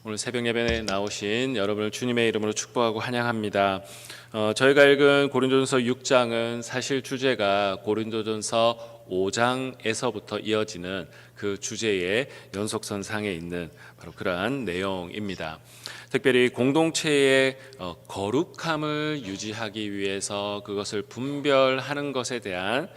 오늘 새벽 예배에 나오신 여러분을 주님의 이름으로 축복하고 환영합니다. 저희가 읽은 고린도전서 6장은 사실 주제가 고린도전서 5장에서부터 이어지는 그 주제의 연속선상에 있는 바로 그러한 내용입니다. 특별히 공동체의 거룩함을 유지하기 위해서 그것을 분별하는 것에 대한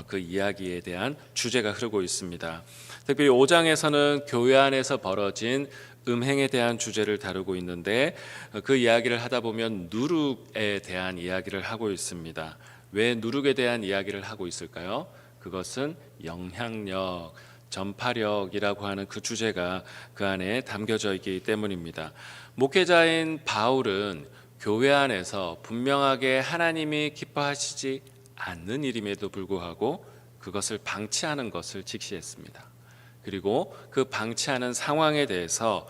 그 이야기에 대한 주제가 흐르고 있습니다. 특별히 5장에서는 교회 안에서 벌어진 음행에 대한 주제를 다루고 있는데 그 이야기를 하다 보면 누룩에 대한 이야기를 하고 있습니다. 왜 누룩에 대한 이야기를 하고 있을까요? 그것은 영향력, 전파력이라고 하는 그 주제가 그 안에 담겨져 있기 때문입니다. 목회자인 바울은 교회 안에서 분명하게 하나님이 기뻐하시지 않는 일임에도 불구하고 그것을 방치하는 것을 직시했습니다. 그리고 그 방치하는 상황에 대해서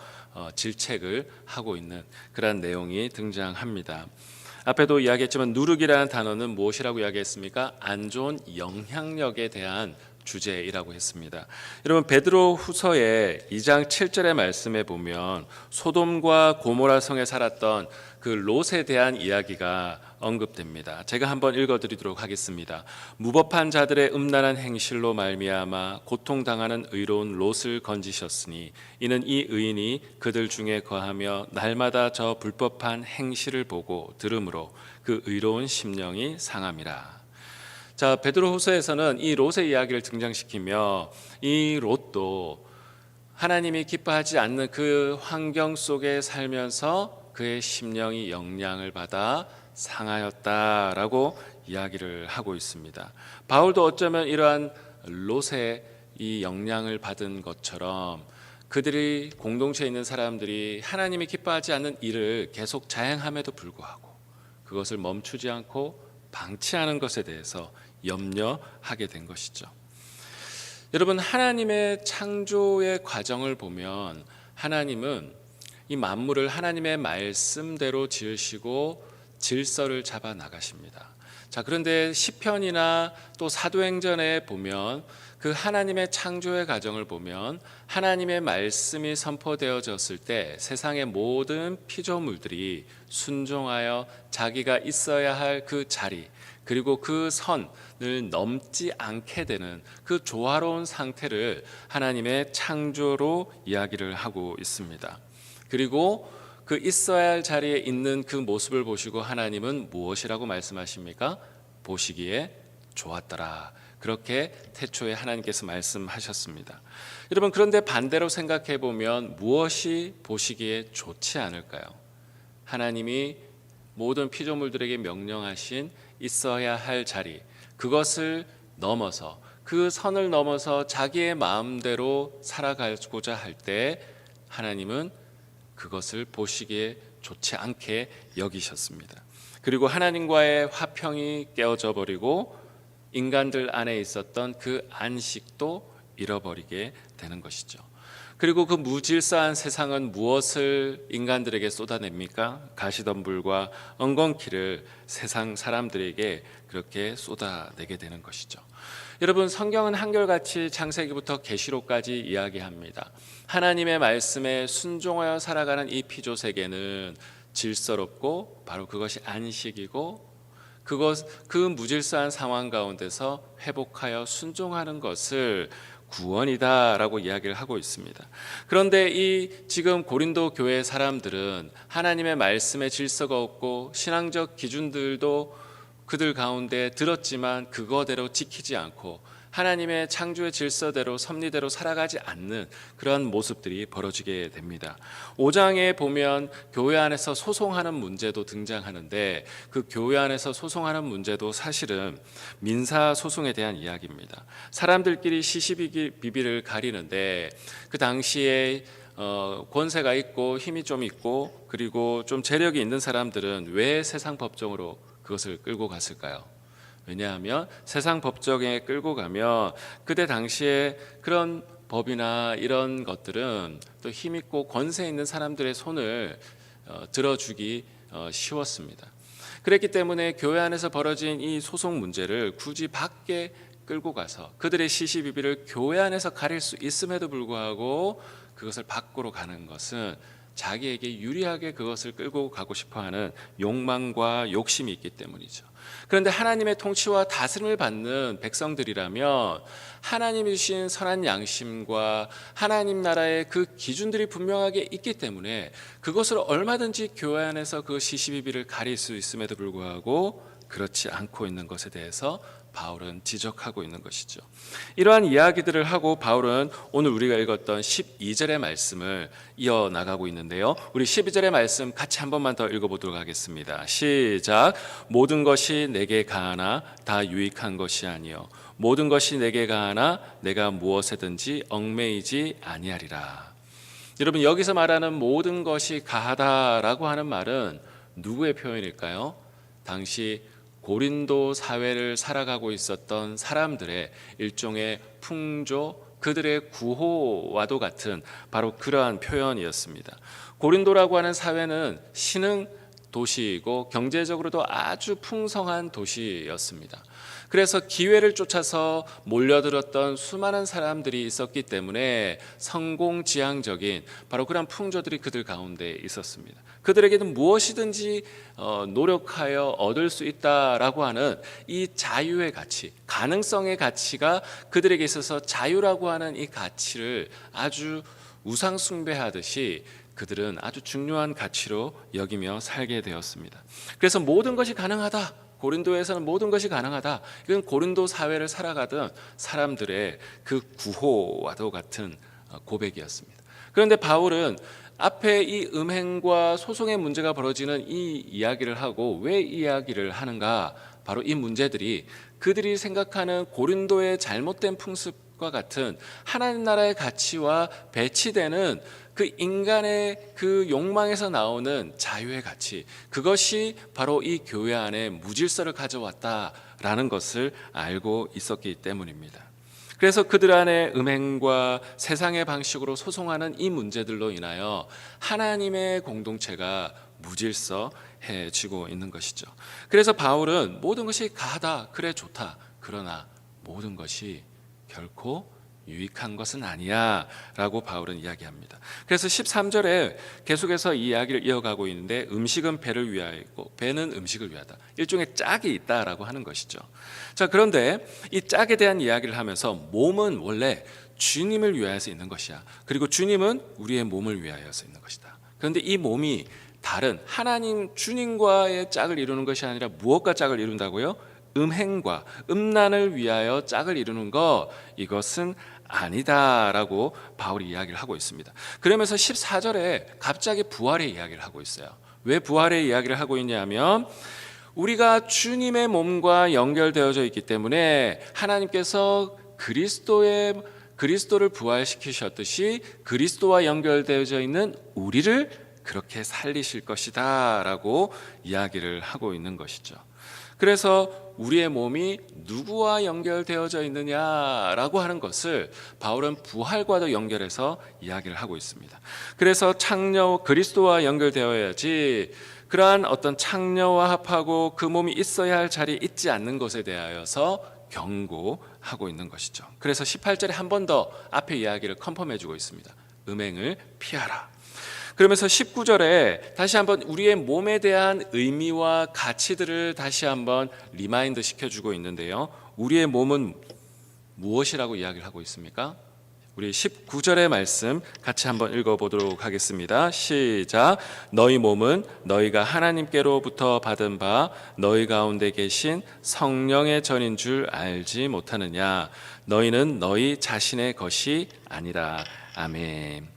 질책을 하고 있는 그런 내용이 등장합니다. 앞에도 이야기했지만 누룩이라는 단어는 무엇이라고 이야기했습니까? 안 좋은 영향력에 대한 주제이라고 했습니다. 여러분 베드로 후서의 2장 7절의 말씀에 보면 소돔과 고모라 성에 살았던 그 롯에 대한 이야기가 언급됩니다. 제가 한번 읽어드리도록 하겠습니다. 무법한 자들의 음란한 행실로 말미암아 고통당하는 의로운 롯을 건지셨으니 이는 이 의인이 그들 중에 거하며 날마다 저 불법한 행실을 보고 들음으로 그 의로운 심령이 상함이라. 자, 베드로후서에서는 이 롯의 이야기를 등장시키며 이 롯도 하나님이 기뻐하지 않는 그 환경 속에 살면서 그의 심령이 영향을 받아 상하였다라고 이야기를 하고 있습니다. 바울도 어쩌면 이러한 롯의 이 영향을 받은 것처럼 그들이 공동체에 있는 사람들이 하나님이 기뻐하지 않는 일을 계속 자행함에도 불구하고 그것을 멈추지 않고 방치하는 것에 대해서 염려하게 된 것이죠. 여러분 하나님의 창조의 과정을 보면 하나님은 이 만물을 하나님의 말씀대로 지으시고 질서를 잡아 나가십니다. 자, 그런데 시편이나 또 사도행전에 보면 그 하나님의 창조의 과정을 보면 하나님의 말씀이 선포되어졌을 때 세상의 모든 피조물들이 순종하여 자기가 있어야 할 그 자리 그리고 그 선을 넘지 않게 되는 그 조화로운 상태를 하나님의 창조로 이야기를 하고 있습니다. 그리고 그 있어야 할 자리에 있는 그 모습을 보시고 하나님은 무엇이라고 말씀하십니까? 보시기에 좋았더라. 그렇게 태초에 하나님께서 말씀하셨습니다. 여러분 그런데 반대로 생각해 보면 무엇이 보시기에 좋지 않을까요? 하나님이 모든 피조물들에게 명령하신 있어야 할 자리, 그것을 넘어서 그 선을 넘어서 자기의 마음대로 살아가고자 할 때 하나님은 그것을 보시기에 좋지 않게 여기셨습니다. 그리고 하나님과의 화평이 깨어져 버리고 인간들 안에 있었던 그 안식도 잃어버리게 되는 것이죠. 그리고 그 무질서한 세상은 무엇을 인간들에게 쏟아냅니까? 가시덤불과 엉겅퀴를 세상 사람들에게 그렇게 쏟아내게 되는 것이죠. 여러분 성경은 한결같이 창세기부터 계시록까지 이야기합니다. 하나님의 말씀에 순종하여 살아가는 이 피조 세계는 질서롭고 바로 그것이 안식이고 그 무질서한 상황 가운데서 회복하여 순종하는 것을 구원이다라고 이야기를 하고 있습니다. 그런데 이 지금 고린도 교회 사람들은 하나님의 말씀에 질서가 없고 신앙적 기준들도 그들 가운데 들었지만 그거대로 지키지 않고 하나님의 창조의 질서대로 섭리대로 살아가지 않는 그런 모습들이 벌어지게 됩니다. 5장에 보면 교회 안에서 소송하는 문제도 등장하는데 그 교회 안에서 소송하는 문제도 사실은 민사 소송에 대한 이야기입니다. 사람들끼리 시시비비를 가리는데 그 당시에 권세가 있고 힘이 좀 있고 그리고 좀 재력이 있는 사람들은 왜 세상 법정으로 그것을 끌고 갔을까요? 왜냐하면 세상 법정에 끌고 가면 그때 당시에 그런 법이나 이런 것들은 또 힘있고 권세 있는 사람들의 손을 들어주기 쉬웠습니다. 그랬기 때문에 교회 안에서 벌어진 이 소송 문제를 굳이 밖에 끌고 가서 그들의 시시비비를 교회 안에서 가릴 수 있음에도 불구하고 그것을 밖으로 가는 것은 자기에게 유리하게 그것을 끌고 가고 싶어하는 욕망과 욕심이 있기 때문이죠. 그런데 하나님의 통치와 다스림을 받는 백성들이라면 하나님이 주신 선한 양심과 하나님 나라의 그 기준들이 분명하게 있기 때문에 그것을 얼마든지 교회 안에서 그 시시비비를 가릴 수 있음에도 불구하고 그렇지 않고 있는 것에 대해서 바울은 지적하고 있는 것이죠. 이러한 이야기들을 하고 바울은 오늘 우리가 읽었던 12절의 말씀을 이어나가고 있는데요. 우리 12절의 말씀 같이 한 번만 더 읽어보도록 하겠습니다. 시작. 모든 것이 내게 가하나 다 유익한 것이 아니요 모든 것이 내게 가하나 내가 무엇에든지 얽매이지 아니하리라. 여러분, 여기서 말하는 모든 것이 가하다라고 하는 말은 누구의 표현일까요? 당시 고린도 사회를 살아가고 있었던 사람들의 일종의 풍조, 그들의 구호와도 같은 바로 그러한 표현이었습니다. 고린도라고 하는 사회는 신흥 도시이고 경제적으로도 아주 풍성한 도시였습니다. 그래서 기회를 쫓아서 몰려들었던 수많은 사람들이 있었기 때문에 성공지향적인 바로 그런 풍조들이 그들 가운데 있었습니다. 그들에게는 무엇이든지 노력하여 얻을 수 있다라고 하는 이 자유의 가치, 가능성의 가치가 그들에게 있어서 자유라고 하는 이 가치를 아주 우상숭배하듯이 그들은 아주 중요한 가치로 여기며 살게 되었습니다. 그래서 모든 것이 가능하다. 고린도에서는 모든 것이 가능하다. 이건 고린도 사회를 살아가던 사람들의 그 구호와도 같은 고백이었습니다. 그런데 바울은 앞에 이 음행과 소송의 문제가 벌어지는 이 이야기를 하고 왜 이야기를 하는가? 바로 이 문제들이 그들이 생각하는 고린도의 잘못된 풍습과 같은 하나님 나라의 가치와 배치되는 그 인간의 그 욕망에서 나오는 자유의 가치, 그것이 바로 이 교회 안에 무질서를 가져왔다라는 것을 알고 있었기 때문입니다. 그래서 그들 안에 음행과 세상의 방식으로 소송하는 이 문제들로 인하여 하나님의 공동체가 무질서해지고 있는 것이죠. 그래서 바울은 모든 것이 가하다, 그래 좋다. 그러나 모든 것이 결코 유익한 것은 아니야 라고 바울은 이야기합니다. 그래서 13절에 계속해서 이 이야기를 이어가고 있는데 음식은 배를 위하여 있고 배는 음식을 위하다. 일종의 짝이 있다라고 하는 것이죠. 자, 그런데 이 짝에 대한 이야기를 하면서 몸은 원래 주님을 위하여서 있는 것이야. 그리고 주님은 우리의 몸을 위하여서 있는 것이다. 그런데 이 몸이 다른 하나님 주님과의 짝을 이루는 것이 아니라 무엇과 짝을 이룬다고요? 음행과 음란을 위하여 짝을 이루는 것, 이것은 아니다라고 바울이 이야기를 하고 있습니다. 그러면서 14절에 갑자기 부활의 이야기를 하고 있어요. 왜 부활의 이야기를 하고 있냐면 우리가 주님의 몸과 연결되어져 있기 때문에 하나님께서 그리스도를 부활시키셨듯이 그리스도와 연결되어져 있는 우리를 그렇게 살리실 것이다 라고 이야기를 하고 있는 것이죠. 그래서 우리의 몸이 누구와 연결되어져 있느냐라고 하는 것을 바울은 부활과도 연결해서 이야기를 하고 있습니다. 그래서 창녀 그리스도와 연결되어야지 그러한 어떤 창녀와 합하고 그 몸이 있어야 할 자리에 있지 않는 것에 대하여서 경고하고 있는 것이죠. 그래서 18절에 한 번 더 앞에 이야기를 컨펌해주고 있습니다. 음행을 피하라. 그러면서 19절에 다시 한번 우리의 몸에 대한 의미와 가치들을 다시 한번 리마인드 시켜주고 있는데요. 우리의 몸은 무엇이라고 이야기를 하고 있습니까? 우리 19절의 말씀 같이 한번 읽어보도록 하겠습니다. 시작. 너희 몸은 너희가 하나님께로부터 받은 바 너희 가운데 계신 성령의 전인 줄 알지 못하느냐. 너희는 너희 자신의 것이 아니라. 아멘.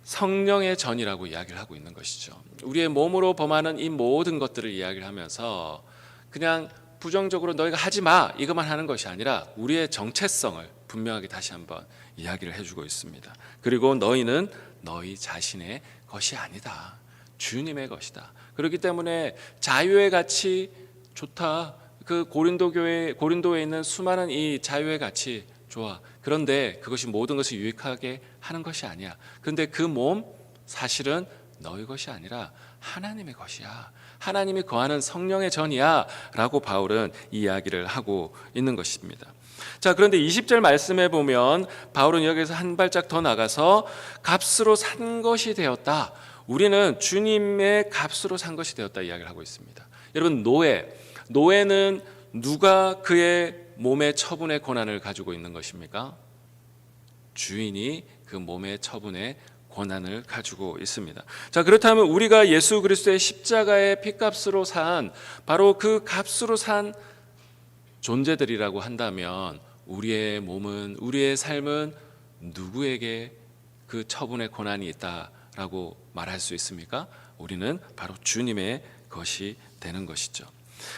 성령의 전이라고 이야기를 하고 있는 것이죠. 우리의 몸으로 범하는 이 모든 것들을 이야기를 하면서 그냥 부정적으로 너희가 하지 마 이것만 하는 것이 아니라 우리의 정체성을 분명하게 다시 한번 이야기를 해주고 있습니다. 그리고 너희는 너희 자신의 것이 아니다. 주님의 것이다. 그렇기 때문에 자유의 가치 좋다. 그 고린도에 있는 수많은 이 자유의 가치 좋아. 그런데 그것이 모든 것을 유익하게 하는 것이 아니야. 그런데 그 몸 사실은 너희 것이 아니라 하나님의 것이야. 하나님이 거하는 성령의 전이야 라고 바울은 이 이야기를 하고 있는 것입니다. 자, 그런데 20절 말씀에 보면 바울은 여기서 한 발짝 더 나가서 값으로 산 것이 되었다. 우리는 주님의 값으로 산 것이 되었다 이야기를 하고 있습니다. 여러분, 노예는 누가 그의 몸의 처분의 권한을 가지고 있는 것입니까? 주인이 그 몸의 처분의 권한을 가지고 있습니다. 자, 그렇다면 우리가 예수 그리스도의 십자가의 피값으로 산 바로 그 값으로 산 존재들이라고 한다면 우리의 몸은, 우리의 삶은 누구에게 그 처분의 권한이 있다라고 말할 수 있습니까? 우리는 바로 주님의 것이 되는 것이죠.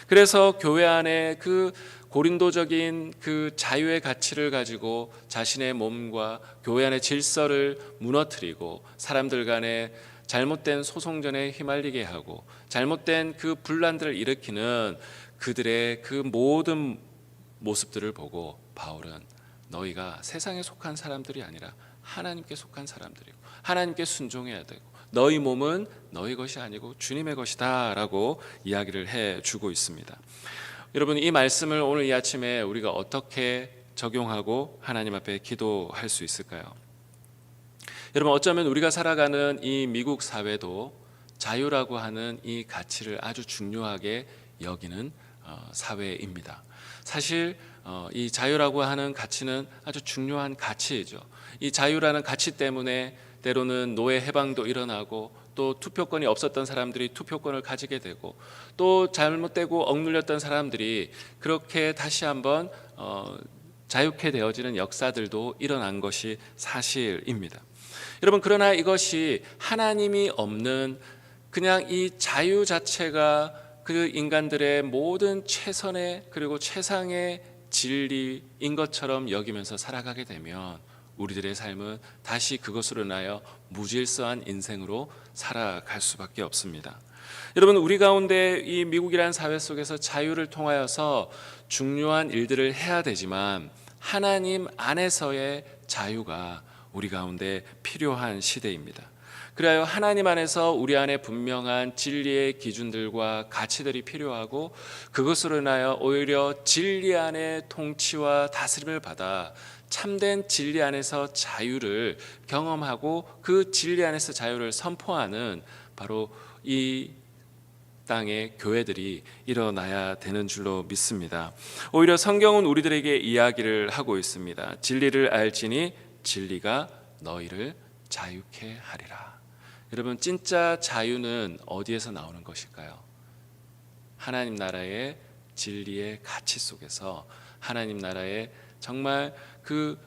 그래서 교회 안에 그 고린도적인 그 자유의 가치를 가지고 자신의 몸과 교회 안의 질서를 무너뜨리고 사람들 간에 잘못된 소송전에 휘말리게 하고 잘못된 그 분란들을 일으키는 그들의 그 모든 모습들을 보고 바울은 너희가 세상에 속한 사람들이 아니라 하나님께 속한 사람들이고 하나님께 순종해야 되고 너희 몸은 너희 것이 아니고 주님의 것이다 라고 이야기를 해주고 있습니다. 여러분, 이 말씀을 오늘 이 아침에 우리가 어떻게 적용하고 하나님 앞에 기도할 수 있을까요? 여러분, 어쩌면 우리가 살아가는 이 미국 사회도 자유라고 하는 이 가치를 아주 중요하게 여기는 사회입니다. 사실 이 자유라고 하는 가치는 아주 중요한 가치이죠. 이 자유라는 가치 때문에 때로는 노예 해방도 일어나고 또 투표권이 없었던 사람들이 투표권을 가지게 되고 또 잘못되고 억눌렸던 사람들이 그렇게 다시 한번 자유케 되어지는 역사들도 일어난 것이 사실입니다. 여러분, 그러나 이것이 하나님이 없는 그냥 이 자유 자체가 그 인간들의 모든 최선의 그리고 최상의 진리인 것처럼 여기면서 살아가게 되면 우리들의 삶은 다시 그것으로 인하여 무질서한 인생으로 살아갈 수밖에 없습니다. 여러분, 우리 가운데 이 미국이라는 사회 속에서 자유를 통하여서 중요한 일들을 해야 되지만 하나님 안에서의 자유가 우리 가운데 필요한 시대입니다. 그래야 하나님 안에서 우리 안에 분명한 진리의 기준들과 가치들이 필요하고 그것으로 인하여 오히려 진리 안의 통치와 다스림을 받아 참된 진리 안에서 자유를 경험하고 그 진리 안에서 자유를 선포하는 바로 이 땅의 교회들이 일어나야 되는 줄로 믿습니다. 오히려 성경은 우리들에게 이야기를 하고 있습니다. 진리를 알지니 진리가 너희를 자유케 하리라. 여러분, 진짜 자유는 어디에서 나오는 것일까요? 하나님 나라의 진리의 가치 속에서, 하나님 나라의 정말 그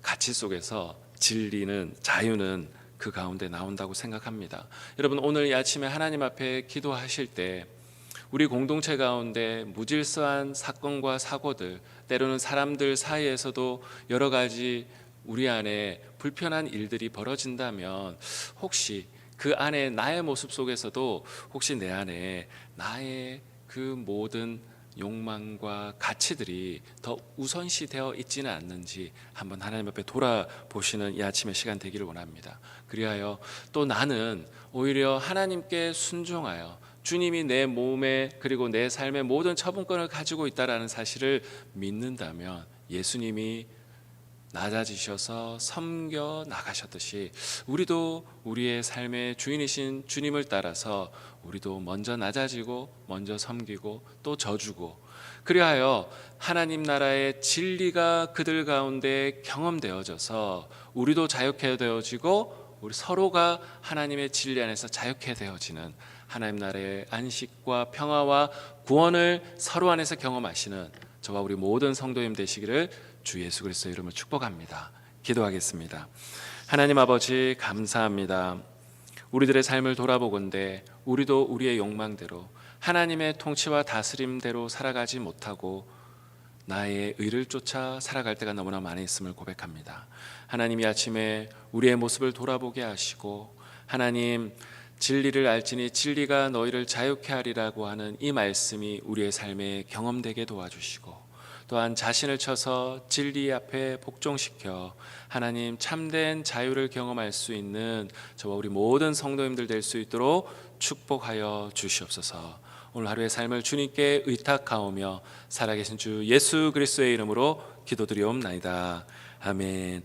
가치 속에서 진리는, 자유는 그 가운데 나온다고 생각합니다. 여러분, 오늘 이 아침에 하나님 앞에 기도하실 때 우리 공동체 가운데 무질서한 사건과 사고들, 때로는 사람들 사이에서도 여러 가지 우리 안에 불편한 일들이 벌어진다면 혹시 그 안에 나의 모습 속에서도 혹시 내 안에 나의 그 모든 욕망과 가치들이 더 우선시 되어 있지는 않는지 한번 하나님 앞에 돌아보시는 이 아침의 시간 되기를 원합니다. 그리하여 또 나는 오히려 하나님께 순종하여 주님이 내 몸에 그리고 내 삶의 모든 처분권을 가지고 있다라는 사실을 믿는다면 예수님이 낮아지셔서 섬겨 나가셨듯이 우리도 우리의 삶의 주인이신 주님을 따라서 우리도 먼저 낮아지고 먼저 섬기고 또 져주고 그리하여 하나님 나라의 진리가 그들 가운데 경험되어져서 우리도 자유케 되어지고 우리 서로가 하나님의 진리 안에서 자유케 되어지는 하나님 나라의 안식과 평화와 구원을 서로 안에서 경험하시는 저와 우리 모든 성도님 되시기를 주 예수 그리스도의 이름으로 축복합니다. 기도하겠습니다. 하나님 아버지, 감사합니다. 우리들의 삶을 돌아보건대 우리도 우리의 욕망대로 하나님의 통치와 다스림대로 살아가지 못하고 나의 의를 쫓아 살아갈 때가 너무나 많이 있음을 고백합니다. 하나님이 아침에 우리의 모습을 돌아보게 하시고 하나님, 진리를 알지니 진리가 너희를 자유케 하리라고 하는 이 말씀이 우리의 삶에 경험되게 도와주시고 또한 자신을 쳐서 진리 앞에 복종시켜 하나님 참된 자유를 경험할 수 있는 저와 우리 모든 성도님들 될 수 있도록 축복하여 주시옵소서. 오늘 하루의 삶을 주님께 의탁하오며 살아계신 주 예수 그리스도의 이름으로 기도드리옵나이다. 아멘.